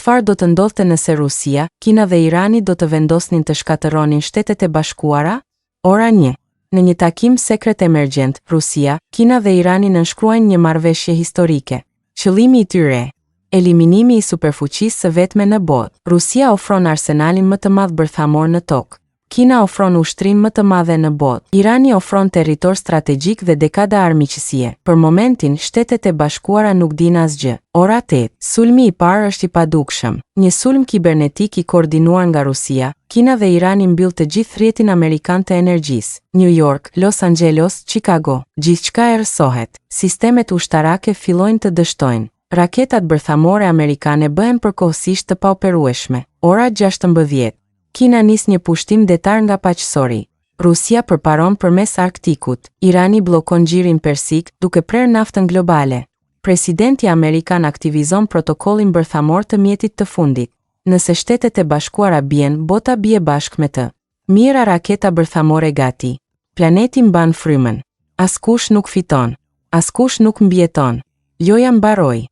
Çfarë do të ndodhte nëse Rusia, Kina dhe Irani do të vendosnin të shkatërronin Shtetet e Bashkuara? Ora 1. Në një takim sekret emergjent, Rusia, Kina dhe Irani nënshkruajnë një marrëveshje historike. Qëllimi i tyre: eliminimi i superfuqisë së vetme në botë. Rusia ofron arsenalin më të madh bërthamor në tokë. Kina ofron ushtrim më të madhe në botë. Irani ofron territor strategjik dhe dekada armiqësie. Për momentin, Shtetet e Bashkuara nuk dinë asgjë. Ora 8. Sulmi i parë është i padukshëm. Një sulm kibernetik i koordinuar nga Rusia, Kina dhe Irani mbyll të gjithë rrjetin amerikan të energjisë. New York, Los Angeles, Chicago, gjithçka errësohet. Sistemet ushtarake fillojnë të dështojnë. Raketat bërthamore amerikane bëhen përkohësisht të paoperueshme. Ora 16. Kina nis një pushtim detar nga paqësori. Rusia përparon përmes Arktikut. Irani bllokon gjirin persik duke prerë naftën globale. Presidenti amerikan aktivizon protokollin bërthamor të mjetit të fundit. Nëse Shtetet e Bashkuara bien, bota bie bashkë me të. Mira raketa bërthamore gati. Planeti mban frymën. Askush nuk fiton. Askush nuk mbjeton. Loja mbaroi.